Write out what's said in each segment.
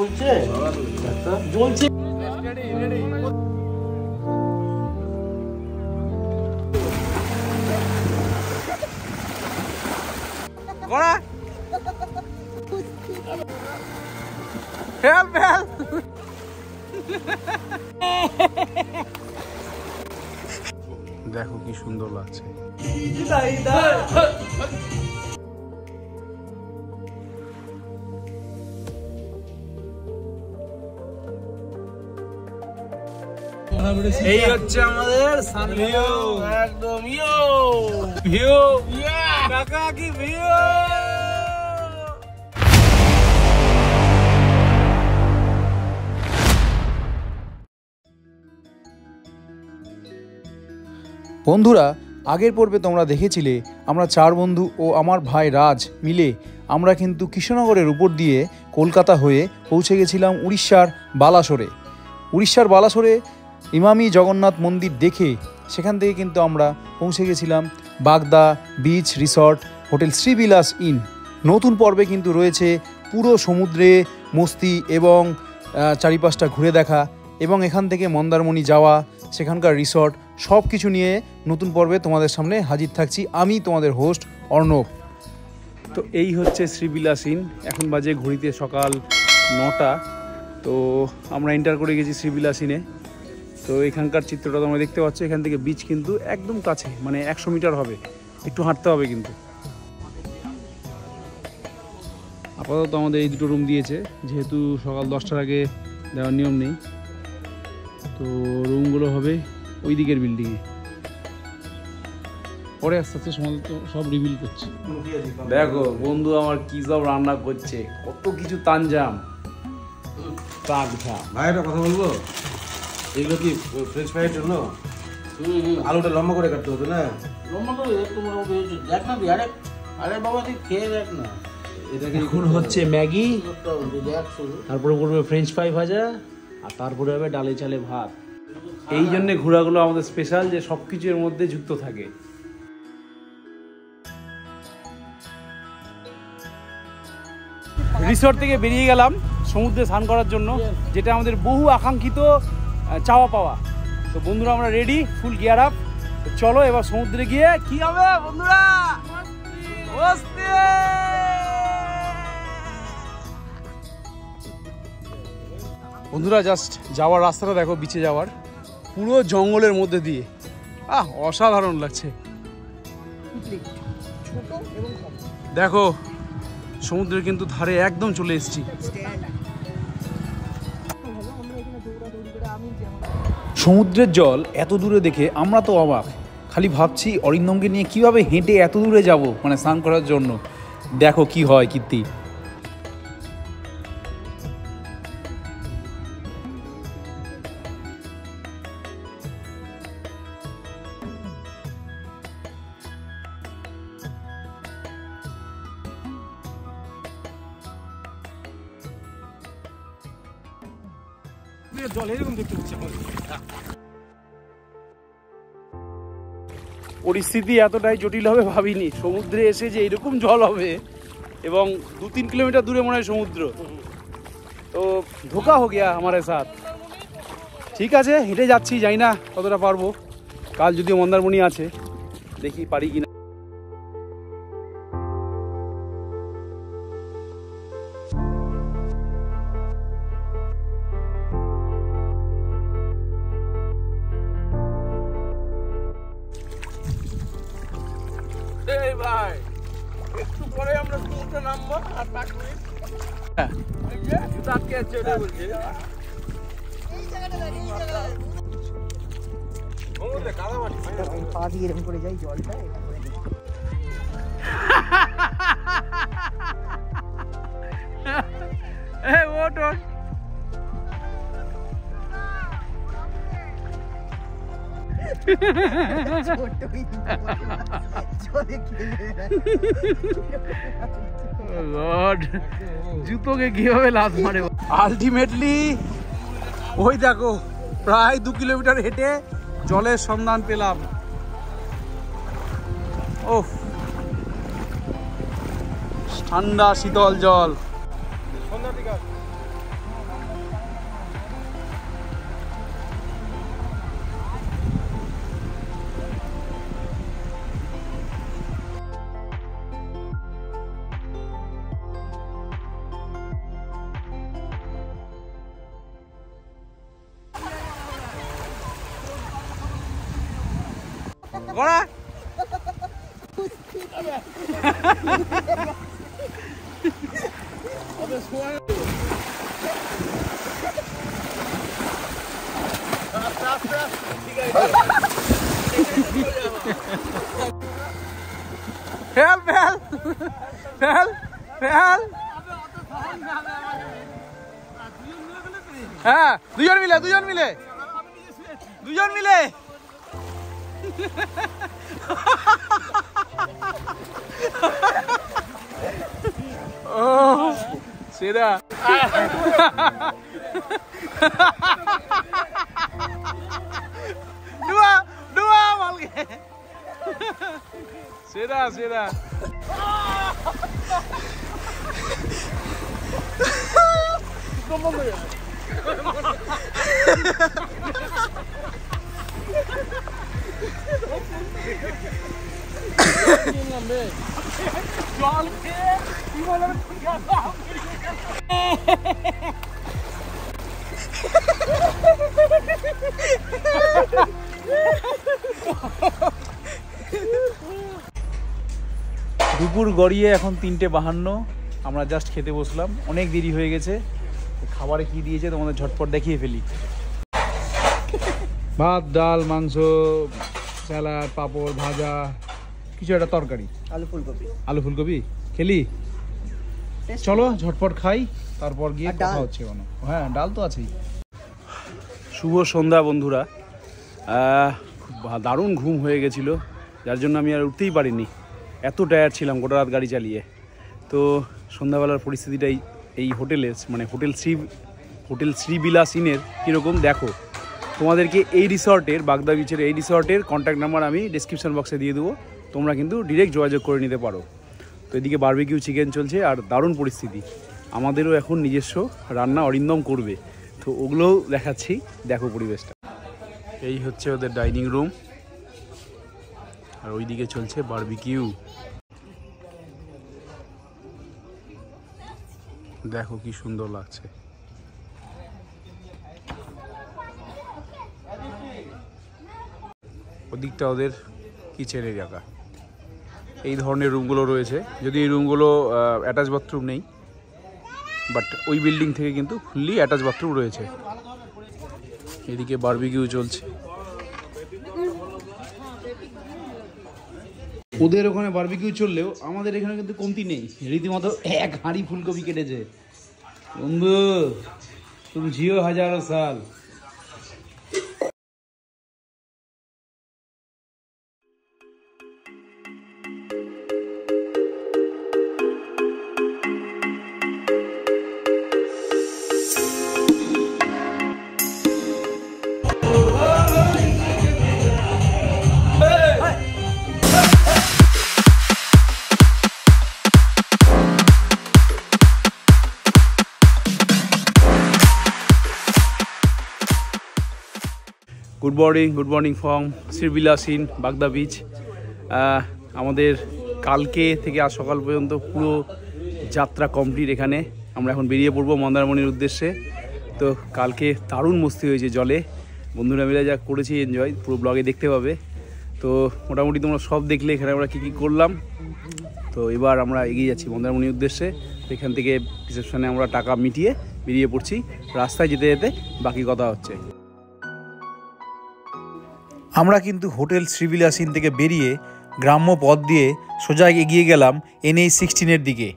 জ্বলছে জ্বলছে গোড়া হেল্প হেল্প দেখো কি সুন্দর লাগছে। এই হচ্ছে আমাদের সানভিউ, একদম ইয়ো ভিউ কাকা কি ভিউ। বন্ধুরা, আগের পর্বে তোমরা দেখেছিলে আমরা চার বন্ধু ও আমার ভাই রাজ মিলে আমরা কিন্তু কৃষ্ণনগরের উপর দিয়ে কলকাতা হয়ে পৌঁছে গেছিলাম উড়িষ্যার বালাসোরে। উড়িষ্যার বালাসোরে ইমামি জগন্নাথ মন্দির দেখে সেখান থেকে কিন্তু আমরা পৌঁছে গেছিলাম বাগদা beach resort hotel Sribilas in. নতুন পর্বে কিন্তু রয়েছে পুরো সমুদ্রে মস্তি এবং চারিপাশটা ঘুরে দেখা এবং এখান থেকে মন্দারমণি যাওয়া, সেখানকার রিসর্ট সব কিছু নিয়ে নতুন পর্বে তোমাদের সামনে হাজির থাকছি আমি, তোমাদের হোস্ট অর্ণব। তো এই হচ্ছে শ্রীবিলাস ইন। এখন বাজে ঘড়িতে সকাল 9টা। তো আমরা এন্টার করে গেছি শ্রীবিলাস ইনে। তো এখানকার চিত্রটা তোমরা দেখতে পাচ্ছ, এখান থেকে বিচ কিন্তু একদম কাছে, মানে 100 মিটার হবে, একটু হাঁটতে হবে কিন্তু। আপাতত আমাদের এই দুটো রুম দিয়েছে, যেহেতু সকাল 10টার আগে দেওয়ার নিয়ম নেই। তো রুমগুলো হবে ওই দিকের বিল্ডিংয়ে, পরে আস্তে আস্তে সমাজ তো সব রিভিল করছে। দেখো বন্ধু আমার কি সব রান্না করছে, কত কিছু তানজাম তাক ঝাম। ভাই একটা কথা বলবো, এগুলো কি ফ্রেঞ্চ ফ্রাইয়ের জন্য? আলুটা লম্বা করে কাটতে হতো না? লম্বা করে দেখ না, আরে আরে বাবা তুই খেয়ে দেখ না। এটাকে এখন হচ্ছে ম্যাগি, তারপরে করবে ফ্রেঞ্চ ফ্রাই ভাজা, আর তারপরে হবে ডালে চালে ভাত। এই জন্যে ঘোরাগুলো আমাদের স্পেশাল, যে সব কিছু এর মধ্যে যুক্ত থাকে। রিসর্ট থেকে বেরিয়ে গেলাম সমুদ্রে স্নান করার জন্য, যেটা আমাদের বহু আকাঙ্ক্ষিত চাওয়া পাওয়া। তো বন্ধুরা আমরা রেডি, ফুল গিয়ার আপ। চলো এবার সমুদ্রে গিয়ে কি হবে বন্ধুরা, বন্ধুরা জাস্ট যাওয়ার রাস্তাটা দেখো, বিচে যাওয়ার পুরো জঙ্গলের মধ্যে দিয়ে, অসাধারণ লাগছে। দেখো সমুদ্রের কিন্তু ধারে একদম চলে এসেছি। সমুদ্রের জল এত দূরে দেখে আমরা তো অবাক, খালি ভাবছি অরিন্দমকে নিয়ে কিভাবে হেঁটে এত দূরে যাব, মানে স্নান করার জন্য। দেখো কি হয় কীর্তি। জল এরকম দেখতে পাচ্ছি। পরিস্থিতি এতটাই জটিল হবে ভাবিনি, সমুদ্রে এসে যে এরকম জল হবে, এবং 2-3 কিলোমিটার দূরে মনে হয় সমুদ্র। তো ধোকা হো গিয়া আমারে সাথ। ঠিক আছে, হেঁটে যাচ্ছি, যাই না কতটা পারবো। কাল যদিও মন্দারমণি আছে, দেখি পারি কিনা। ভাই একটু পরে আমরা সমুদ্রে নামবো, আর 5 মিনিট আটকে যাচ্ছে, ওটা বলছি। পা দিয়ে এরকম করে যাই জলটা, ওট ওট জুতোকে কিভাবে লাথ মারে। আলটিমেটলি ওই দেখো প্রায় 2 কিলোমিটার হেঁটে জলের সন্ধান পেলাম। ওহ, ঠান্ডা শীতল জল। ঘোড়া ফেল ফেল ফেল ফেল হ্যাঁ দুজন মিলে দুজন মিলে দুজন মিলে ও সেরা ডুয়া ডুয়া মালকে সেরা সেরা দুপুর গড়িয়ে এখন 3:52 আমরা জাস্ট খেতে বসলাম অনেক দেরি হয়ে গেছে খাবারে কি দিয়েছে তোমাদের ঝটপট দেখিয়ে ফেলি ভাত ডাল মাংস স্যালাড পাঁপড় ভাজা কিছু একটা তরকারি আলু ফুলকপি খেলি চলো ঝটপট খাই তারপর গিয়ে কথা হচ্ছে কোনো হ্যাঁ ডাল তো আছেই শুভ সন্ধ্যা বন্ধুরা খুব দারুণ ঘুম হয়ে গেছিলো যার জন্য আমি আর উঠতেই পারিনি এত টায়ার্ড ছিলাম গোটা রাত গাড়ি চালিয়ে তো সন্ধ্যাবেলার পরিস্থিতিটাই এই হোটেলে মানে হোটেল শ্রীবিলাস ইনের কীরকম দেখো তোমাদেরকে এই রিসর্টের বাগদা বিচের এই রিসর্টের কন্ট্যাক্ট নাম্বার আমি ডিসক্রিপশন বক্সে দিয়ে দেবো তোমরা কিন্তু ডিরেক্ট যোগাযোগ করে নিতে পারো তো এদিকে বারবিকিউ চিকেন চলছে আর দারুণ পরিস্থিতি আমাদেরও এখন নিজস্ব রান্না অরিন্দম করবে তো ওগুলোও দেখাচ্ছি দেখো পরিবেশটা এই হচ্ছে ওদের ডাইনিং রুম আর ওইদিকে চলছে বারবিকিউ দেখো কি সুন্দর লাগছে ওদিকটা ওদের কিচেন এরিয়া এই ধরনের রুমগুলো রয়েছে যদি এই রুমগুলো অ্যাটাচ বাথরুম নেই বাট ওই বিল্ডিং থেকে কিন্তু ফুললি অ্যাটাচ বাথরুম রয়েছে এদিকে বারবিকিউ চলছে ওদের ওখানে বারবিকিউ চললেও আমাদের এখানে কিন্তু কমতি নেই রীতিমতো এক হাঁড়ি ফুলকপি কেটেছে বন্ধু তুমি জিও হাজারো সাল good morning from Sribilas in বাগদা বিচ আমাদের কালকে থেকে আজ সকাল পর্যন্ত পুরো যাত্রা কমপ্লিট এখানে আমরা এখন বেরিয়ে পড়বো মন্দারমণির উদ্দেশ্যে তো কালকে দারুণ মস্তি হয়েছে জলে বন্ধুরা মিলে যা করেছি এনজয় পুরো ব্লগে দেখতে পাবে তো মোটামুটি তোমরা সব দেখলে এখানে আমরা কী কী করলাম তো এবার আমরা এগিয়ে যাচ্ছি মন্দারমণির উদ্দেশ্যে এখান থেকে রিসেপশনে আমরা টাকা মিটিয়ে বেরিয়ে পড়ছি রাস্তায় যেতে যেতে বাকি কথা হচ্ছে আমরা কিন্তু হোটেল শ্রীবিলাস ইন থেকে বেরিয়ে গ্রাম্য পথ দিয়ে সোজা এগিয়ে গেলাম NH-16 দিকে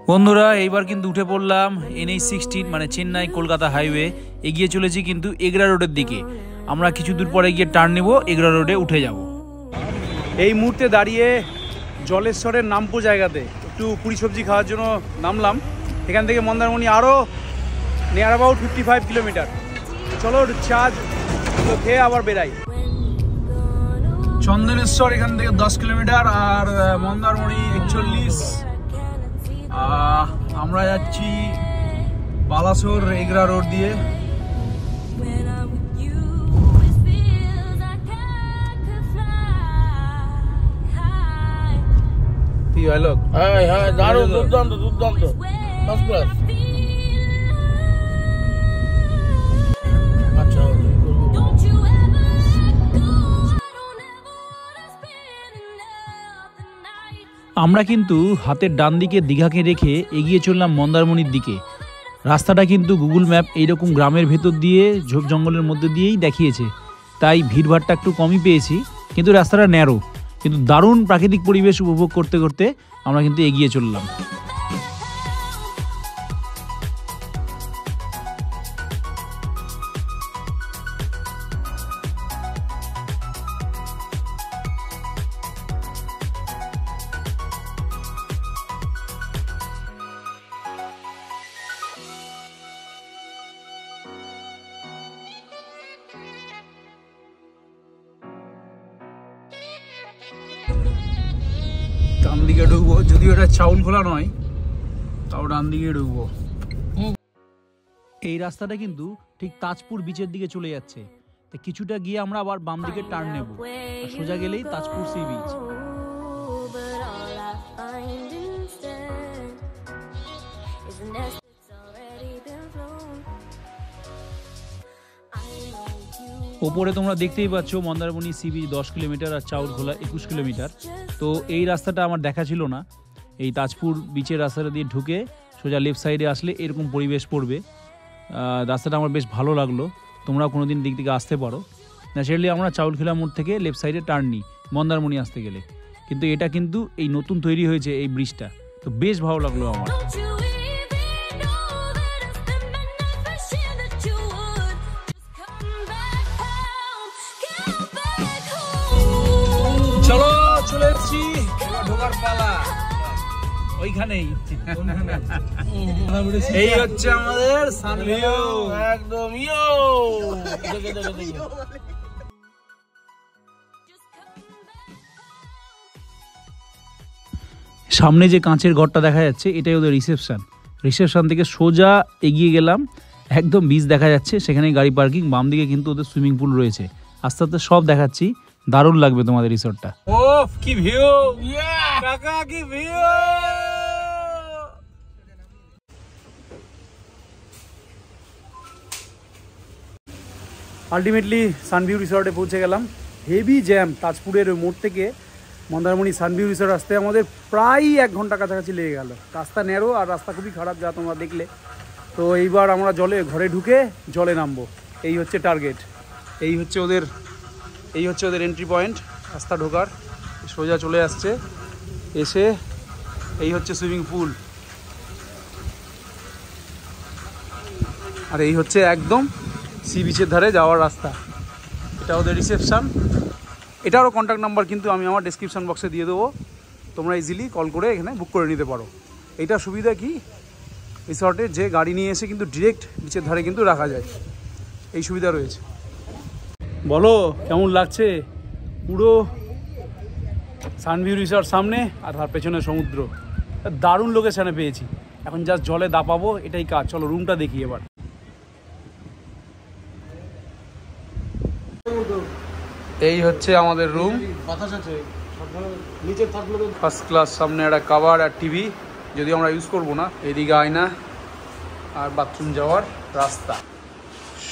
বন্ধুরা এইবার কিন্তু উঠে পড়লাম NH-16 মানে চেন্নাই কলকাতা হাইওয়ে এগিয়ে চলেছি কিন্তু এগরা রোডের দিকে আমরা কিছু দূর পরে গিয়ে টার্ন নেব এগরা রোডে উঠে যাব এই মুহূর্তে দাঁড়িয়ে জলেশ্বরের নামপুর জায়গাতে একটু পুরি সবজি খাওয়ার জন্য নামলাম এখান থেকে মন্দারমণি আরও নিয়ার অ্যাবাউট 55 কিলোমিটার চলো চা খেয়ে আবার বেরাই চন্দনেশ্বর এখান থেকে 10 কিলোমিটার আর মন্দারমণি 41 আমরা যাচ্ছি বালাসোর এগরা রোড দিয়ে কি হয় লোক হ্যাঁ দারুণ দুর্দান্ত ফার্স্ট ক্লাস আচ্ছা আমরা কিন্তু হাতের ডান দিকে দীঘাকে রেখে এগিয়ে চললাম মন্দারমণির দিকে। রাস্তাটা কিন্তু গুগল ম্যাপ এইরকম গ্রামের ভেতর দিয়ে ঝোপ জঙ্গলের মধ্যে দিয়েই দেখিয়েছে, তাই ভিড়ভাড়টা একটু কমই পেয়েছি, কিন্তু রাস্তাটা ন্যারো, কিন্তু দারুণ প্রাকৃতিক পরিবেশ উপভোগ করতে করতে আমরা কিন্তু এগিয়ে চললাম। ডান দিকে ঢুকবো, যদিও এটা চাউল খোলা নয়, তাও ডান দিকে ঢুকবো। এই রাস্তাটা কিন্তু ঠিক তাজপুর বিচের দিকে চলে যাচ্ছে, তো কিছুটা গিয়ে আমরা আবার বাম দিকে টার্ন নেব, আর সোজা গেলেই তাজপুর সি বিচ। ওপরে তোমরা দেখতেই পাচ্ছ মন্দারমণি সি বিচ 10 কিলোমিটার আর চাউলখোলা 21 কিলোমিটার। তো এই রাস্তাটা আমার দেখা ছিল না, এই তাজপুর বিচের রাস্তাটা দিয়ে ঢুকে সোজা লেফট সাইডে আসলে এরকম পরিবেশ পড়বে। রাস্তাটা আমার বেশ ভালো লাগলো, তোমরা কোনো দিন দিক থেকে আসতে পারো। ন্যাচারালি আমরা চাউলখোলা মোড় থেকে লেফট সাইডে টার্ন নিই মন্দারমণি আসতে গেলে, কিন্তু এটা কিন্তু এই নতুন তৈরি হয়েছে এই ব্রিজটা, তো বেশ ভালো লাগলো আমার। চলো চলে এসেছি, ঢোকার পালা ওইখানেই। এই হচ্ছে আমাদের সানভিউ, একদম ইয়ো। সামনে যে কাঁচের ঘরটা দেখা যাচ্ছে এটাই ওদের রিসেপশন থেকে সোজা এগিয়ে গেলাম, একদম বিচ দেখা যাচ্ছে, সেখানে গাড়ি পার্কিং, বাম দিকে কিন্তু ওদের সুইমিং পুল রয়েছে। আস্তে আস্তে সব দেখাচ্ছি, দারুণ লাগবে তোমাদের রিসোর্টটা। ওফ কি ভিউ, কাকা কি ভিউ। আলটিমেটলি সানভিউ রিসর্টে পৌঁছে গেলাম। হেভি জ্যাম, তাজপুরের মোড় থেকে মন্দারমণি সানভিউ রিসর্ট আসতে আমাদের প্রায় 1 ঘন্টা কাছাকাছি লেগে গেল। রাস্তা ন্যারো আর রাস্তা খুবই খারাপ, যা তোমরা দেখলে। তো এইবার আমরা ঘরে ঢুকে জলে নামবো, এই হচ্ছে টার্গেট। এই হচ্ছে ওদের এন্ট্রি পয়েন্ট, রাস্তা ঢোকার সোজা চলে আসছে, এসে এই হচ্ছে সুইমিং পুল, আর এই হচ্ছে একদম সি বিচের ধারে যাওয়ার রাস্তা। এটা ওদের রিসেপশন, এটারও কন্ট্যাক্ট নাম্বার কিন্তু আমি আমার ডেসক্রিপশন বক্সে দিয়ে দেবো, তোমরা ইজিলি কল করে এখানে বুক করে নিতে পারো। এইটার সুবিধা কি, রিসর্টের যে গাড়ি নিয়ে এসে কিন্তু ডিরেক্ট বিচের ধারে কিন্তু রাখা যায়, এই সুবিধা রয়েছে। বলো কেমন লাগছে? পুরো সানভিউ রিসর্ট সামনে আর তার পেছনে সমুদ্র, দারুণ লোকেশানে পেয়েছি। এখন জাস্ট জলে দাপাবো, এটাই কাজ। চলো রুমটা দেখি এবার। এই হচ্ছে আমাদের রুম, ফার্স্ট ক্লাস। সামনে একটা কাভার আর টিভি, যদি আমরা ইউজ করবো না। এদিকে আয়না আর বাথরুম যাওয়ার রাস্তা,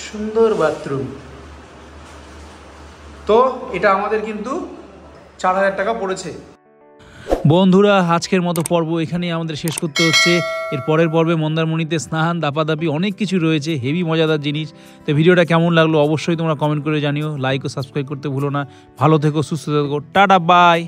সুন্দর বাথরুম। তো এটা আমাদের কিন্তু 4000 টাকা পড়েছে। বন্ধুরা আজকের মতো পর্ব এখানেই আমাদের শেষ করতে হচ্ছে। এর পরের পর্বে মন্দারমণিতে স্নান, দাপাদাপি অনেক কিছু রয়েছে, হেভি মজাদার জিনিস। তো ভিডিওটা কেমন লাগলো অবশ্যই তোমরা কমেন্ট করে জানিও, লাইক ও সাবস্ক্রাইব করতে ভুলো না। ভালো থেকো, সুস্থ থেকো, টাটা বাই।